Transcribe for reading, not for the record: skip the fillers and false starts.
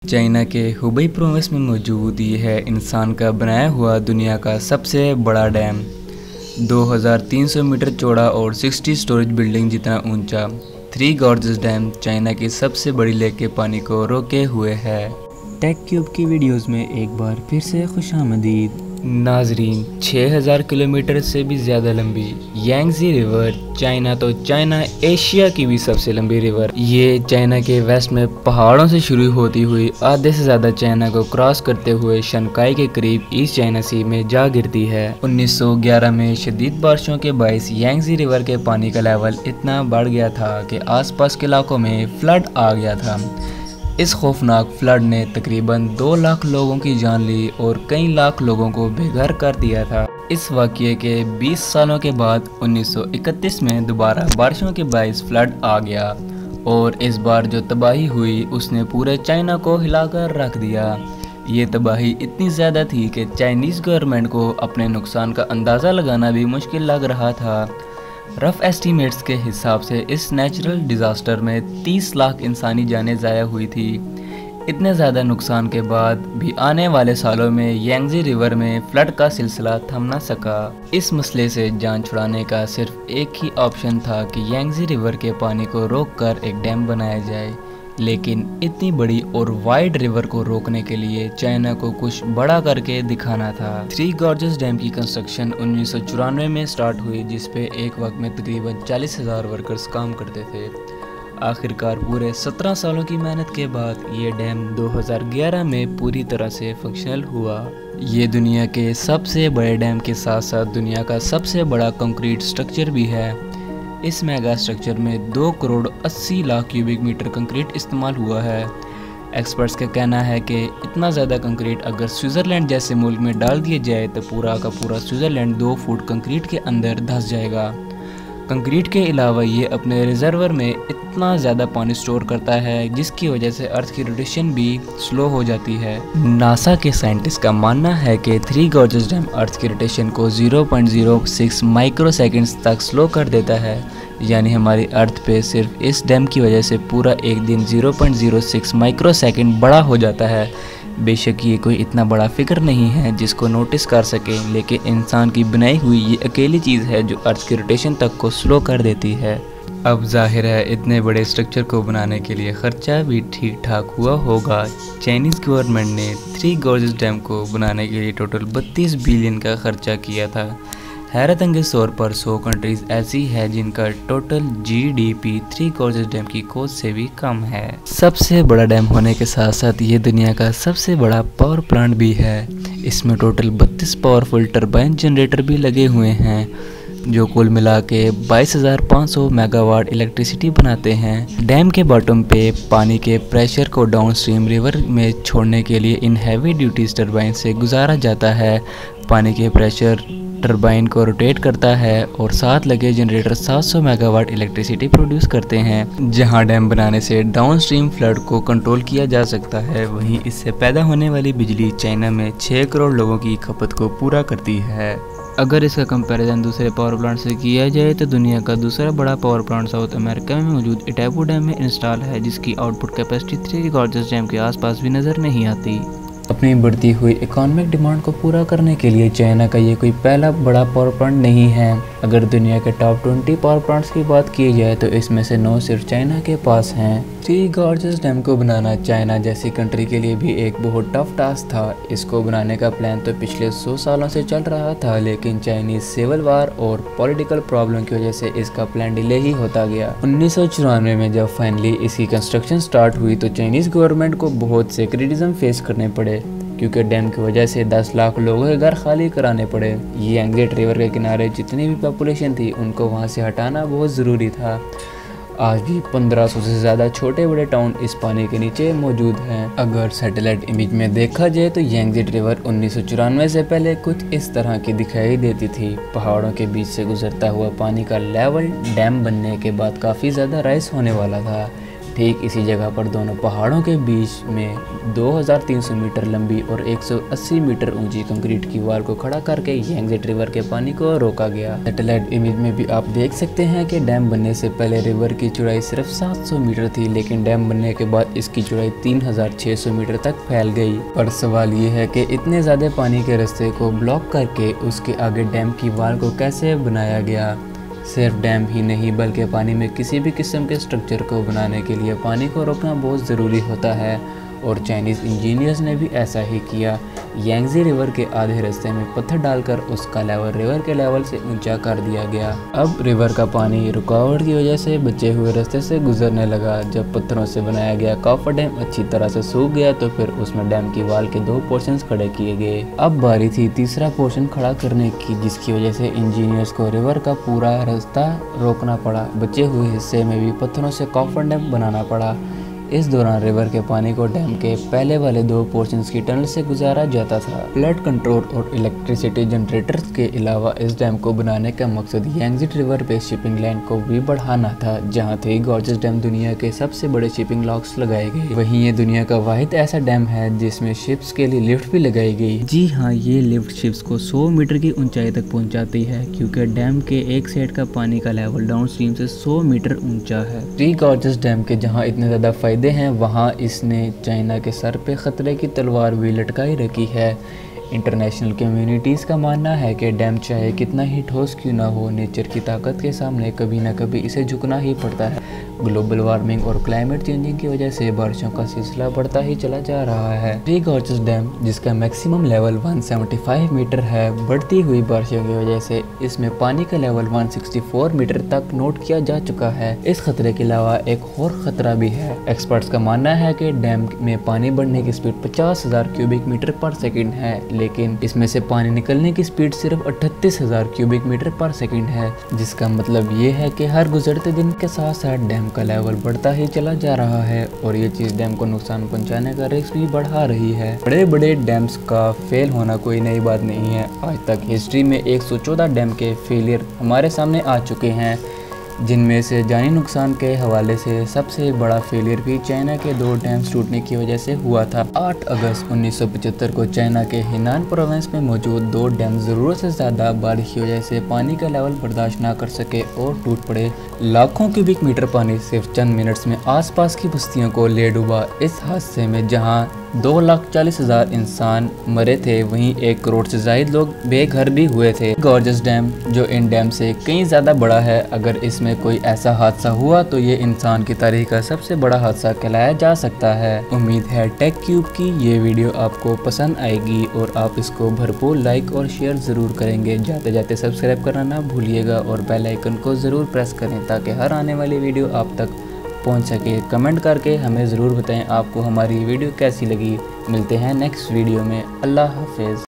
China के Hubei province में मौजूद ये है इंसान का बनाया हुआ दुनिया का सबसे बड़ा डैम। 2300 मीटर चौड़ा और 60 स्टोरेज बिल्डिंग जितना ऊंचा थ्री गॉर्जेस डैम चाइना की सबसे बड़ी लेक के पानी को रोके हुए है। टेक क्यूब की वीडियोस में एक बार फिर से खुशामदीद नाजरीन। 6000 किलोमीटर से भी ज़्यादा लंबी यांगजी रिवर चाइना एशिया की भी सबसे लंबी रिवर। ये चाइना के वेस्ट में पहाड़ों से शुरू होती हुई आधे से ज़्यादा चाइना को क्रॉस करते हुए शंघाई के करीब ईस्ट चाइना सी में जा गिरती है। 1911 में शदीद बारिशों के बायस यांगजी रिवर के पानी का लेवल इतना बढ़ गया था कि आसपास के इलाकों में फ्लड आ गया था। इस खौफनाक फ्लड ने तकरीबन 2 लाख लोगों की जान ली और कई लाख लोगों को बेघर कर दिया था। इस वाक़ये के 20 सालों के बाद 1931 में दोबारा बारिशों के बायस फ्लड आ गया और इस बार जो तबाही हुई उसने पूरे चाइना को हिलाकर रख दिया। ये तबाही इतनी ज़्यादा थी कि चाइनीज़ गवर्नमेंट को अपने नुकसान का अंदाज़ा लगाना भी मुश्किल लग रहा था। रफ एस्टीमेट्स के हिसाब से इस नेचुरल डिज़ास्टर में 30 लाख इंसानी जानें ज़ाया हुई थी। इतने ज़्यादा नुकसान के बाद भी आने वाले सालों में यांगजी रिवर में फ्लड का सिलसिला थम न सका। इस मसले से जान छुड़ाने का सिर्फ एक ही ऑप्शन था कि यांगजी रिवर के पानी को रोककर एक डैम बनाया जाए, लेकिन इतनी बड़ी और वाइड रिवर को रोकने के लिए चाइना को कुछ बड़ा करके दिखाना था। थ्री गॉर्जेस डैम की कंस्ट्रक्शन 1994 में स्टार्ट हुई, जिस पे एक वक्त में तकरीबन 40,000 वर्कर्स काम करते थे। आखिरकार पूरे 17 सालों की मेहनत के बाद ये डैम 2011 में पूरी तरह से फंक्शनल हुआ। ये दुनिया के सबसे बड़े डैम के साथ साथ दुनिया का सबसे बड़ा कंक्रीट स्ट्रक्चर भी है। इस मेगा स्ट्रक्चर में 2 crore 80 lakh cubic metre concrete इस्तेमाल हुआ है। एक्सपर्ट्स का कहना है कि इतना ज़्यादा कंक्रीट अगर स्विट्ज़रलैंड जैसे मुल्क में डाल दिया जाए तो पूरा का पूरा स्विट्ज़रलैंड 2 फुट कंक्रीट के अंदर धंस जाएगा। कंक्रीट के अलावा ये अपने रिजर्वर में इतना ज़्यादा पानी स्टोर करता है जिसकी वजह से अर्थ की रोटेशन भी स्लो हो जाती है। नासा के साइंटिस्ट का मानना है कि थ्री गॉर्जेस डैम अर्थ की रोटेशन को 0.06 माइक्रो सेकेंड्स तक स्लो कर देता है, यानी हमारी अर्थ पे सिर्फ इस डैम की वजह से पूरा एक दिन 0.06 माइक्रो सेकेंड बड़ा हो जाता है। बेशक ये कोई इतना बड़ा फिगर नहीं है जिसको नोटिस कर सके, लेकिन इंसान की बनाई हुई ये अकेली चीज़ है जो अर्थ की रोटेशन तक को स्लो कर देती है। अब जाहिर है इतने बड़े स्ट्रक्चर को बनाने के लिए ख़र्चा भी ठीक ठाक हुआ होगा। चाइनीज़ गवर्नमेंट ने थ्री गॉर्जेस डैम को बनाने के लिए टोटल 32 बिलियन का खर्चा किया था। हैरत अंगेज़ तौर पर 100 कंट्रीज़ ऐसी है जिनका total GDP three gorges dam की खोज से भी कम है। सबसे बड़ा डैम होने के साथ साथ ये दुनिया का सबसे बड़ा पावर प्लांट भी है। इसमें टोटल 32 पावरफुल टरबाइन जनरेटर भी लगे हुए हैं जो कुल मिला के 22,500 मेगावाट इलेक्ट्रिसिटी बनाते हैं। डैम के बॉटम पे पानी के प्रेशर को डाउनस्ट्रीम रिवर में छोड़ने के लिए इन हैवी ड्यूटीज टरबाइन से गुजारा जाता है। पानी के प्रेशर टरबाइन को रोटेट करता है और साथ लगे जनरेटर 700 मेगावाट इलेक्ट्रिसिटी प्रोड्यूस करते हैं। जहां डैम बनाने से डाउनस्ट्रीम फ्लड को कंट्रोल किया जा सकता है, वहीं इससे पैदा होने वाली बिजली चाइना में 6 करोड़ लोगों की खपत को पूरा करती है। अगर इसका कंपैरिजन दूसरे पावर प्लांट से किया जाए तो दुनिया का दूसरा बड़ा पावर प्लांट साउथ अमेरिका में मौजूद इटाबू डैम में इंस्टॉल है, जिसकी output capacity three gorges dam के आसपास भी नज़र नहीं आती। अपनी बढ़ती हुई इकोनॉमिक डिमांड को पूरा करने के लिए चाइना का ये कोई पहला बड़ा पावर प्लांट नहीं है। अगर दुनिया के टॉप 20 पावर प्लांट्स की बात की जाए तो इसमें से 9 सिर्फ चाइना के पास हैं। थ्री गॉर्जेस डैम को बनाना चाइना जैसी कंट्री के लिए भी एक बहुत टफ टास्क था। इसको बनाने का प्लान तो पिछले 100 सालों से चल रहा था, लेकिन चाइनीज सिविल वार और पॉलिटिकल प्रॉब्लम की वजह से इसका प्लान डिले ही होता गया। 1994 में जब फाइनली इसकी कंस्ट्रक्शन स्टार्ट हुई तो चाइनीज गवर्नमेंट को बहुत से क्रिटिसिज्म फेस करने पड़े, क्योंकि डैम की वजह से 10 लाख लोगों के घर खाली कराने पड़े। ये यांगजी रिवर के किनारे जितनी भी पॉपुलेशन थी उनको वहाँ से हटाना बहुत ज़रूरी था। आज भी 1500 से ज़्यादा छोटे बड़े टाउन इस पानी के नीचे मौजूद हैं। अगर सैटेलाइट इमेज में देखा जाए तो यांगजी रिवर 1994 से पहले कुछ इस तरह की दिखाई देती थी। पहाड़ों के बीच से गुजरता हुआ पानी का लेवल डैम बनने के बाद काफ़ी ज़्यादा राइज होने वाला था। ठीक इसी जगह पर दोनों पहाड़ों के बीच में 2300 मीटर लंबी और 180 मीटर ऊंची कंक्रीट की वॉल को खड़ा करके यांगजे रिवर के पानी को रोका गया। सैटेलाइट इमेज में भी आप देख सकते हैं कि डैम बनने से पहले रिवर की चौड़ाई सिर्फ 700 मीटर थी, लेकिन डैम बनने के बाद इसकी चौड़ाई 3600 मीटर तक फैल गई। पर सवाल ये है कि इतने ज़्यादा पानी के रास्ते को ब्लॉक करके उसके आगे डैम की वॉल को कैसे बनाया गया। सिर्फ डैम ही नहीं बल्कि पानी में किसी भी किस्म के स्ट्रक्चर को बनाने के लिए पानी को रोकना बहुत ज़रूरी होता है और चाइनीज़ इंजीनियर्स ने भी ऐसा ही किया। यांगजे रिवर के आधे रास्ते में पत्थर डालकर उसका लेवल रिवर के लेवल से ऊंचा कर दिया गया। अब रिवर का पानी रुकावट की वजह से बचे हुए रास्ते से गुजरने लगा। जब पत्थरों से बनाया गया कॉफर डैम अच्छी तरह से सूख गया तो फिर उसमें डैम की वॉल के 2 पोर्शंस खड़े किए गए। अब बारी थी तीसरा पोर्शन खड़ा करने की, जिसकी वजह से इंजीनियर्स को रिवर का पूरा रास्ता रोकना पड़ा। बचे हुए हिस्से में भी पत्थरों से कॉफर डैम बनाना पड़ा। इस दौरान रिवर के पानी को डैम के पहले वाले 2 पोर्शंस की टनल से गुजारा जाता था। फ्लड कंट्रोल और इलेक्ट्रिसिटी जनरेटर्स के अलावा इस डैम को बनाने का मकसद यांगजे रिवर पे शिपिंग लाइन को भी बढ़ाना था, जहां 3 गॉर्जेस डैम दुनिया के सबसे बड़े शिपिंग लॉक्स लगाए गए। वहीं ये दुनिया का वाहिद ऐसा डैम है जिसमें शिप्स के लिए लिफ्ट भी लगाई गई। जी हाँ, ये लिफ्ट शिप्स को 100 मीटर की ऊंचाई तक पहुंचाती है, क्योंकि डैम के एक साइड का पानी का लेवल डाउन स्ट्रीम से 100 मीटर ऊंचा है। 3 गॉर्जेस डैम के जहाँ इतने ज्यादा फायदे हैं, वहाँ इसने चाइना के सर पे खतरे की तलवार भी लटकाई रखी है। इंटरनेशनल कम्युनिटीज़ का मानना है कि डैम चाहे कितना ही ठोस क्यों ना हो, नेचर की ताकत के सामने कभी ना कभी इसे झुकना ही पड़ता है। ग्लोबल वार्मिंग और क्लाइमेट चेंजिंग की वजह से बारिशों का सिलसिला बढ़ता ही चला जा रहा है। 3 गॉर्जेस डैम, जिसका मैक्सिमम लेवल 175 मीटर है, बढ़ती हुई बारिशों की वजह से इसमें पानी का लेवल 164 मीटर तक नोट किया जा चुका है। इस खतरे के अलावा एक और खतरा भी है। एक्सपर्ट्स का मानना है कि डैम में पानी बढ़ने की स्पीड 50,000 क्यूबिक मीटर पर सेकेंड है, लेकिन इसमें से पानी निकलने की स्पीड सिर्फ 38,000 क्यूबिक मीटर पर सेकंड है, जिसका मतलब ये है कि हर गुजरते दिन के साथ साथ डैम का लेवल बढ़ता ही चला जा रहा है और ये चीज़ डैम को नुकसान पहुंचाने का रिस्क भी बढ़ा रही है। बड़े बड़े डैम्स का फेल होना कोई नई बात नहीं है। आज तक हिस्ट्री में 114 डैम के फेलियर हमारे सामने आ चुके हैं, जिनमें से जानी नुकसान के हवाले से सबसे बड़ा फेलियर भी चाइना के 2 डैम्स टूटने की वजह से हुआ था। 8 अगस्त 1975 को चाइना के हिनान प्रोविंस में मौजूद 2 डैम ज़रूरत से ज़्यादा बारिश की वजह से पानी का लेवल बर्दाश्त ना कर सके और टूट पड़े। लाखों क्यूबिक मीटर पानी सिर्फ चंद मिनट्स में आसपास की बस्तियों को ले डूबा। इस हादसे में जहां 2,40,000 इंसान मरे थे, वहीं 1 करोड़ से ज़ायद लोग बेघर भी हुए थे। गॉर्जेस डैम, जो इन डैम से कहीं ज़्यादा बड़ा है, अगर इसमें कोई ऐसा हादसा हुआ तो ये इंसान की तारीख का सबसे बड़ा हादसा कहलाया जा सकता है। उम्मीद है टेक क्यूब की ये वीडियो आपको पसंद आएगी और आप इसको भरपूर लाइक और शेयर ज़रूर करेंगे। जाते जाते सब्सक्राइब करना ना भूलिएगा और बेल आइकन को ज़रूर प्रेस करें ताकि हर आने वाली वीडियो आप तक पहुंच सके। कमेंट करके हमें ज़रूर बताएं आपको हमारी वीडियो कैसी लगी। मिलते हैं नेक्स्ट वीडियो में। अल्लाह हाफिज़।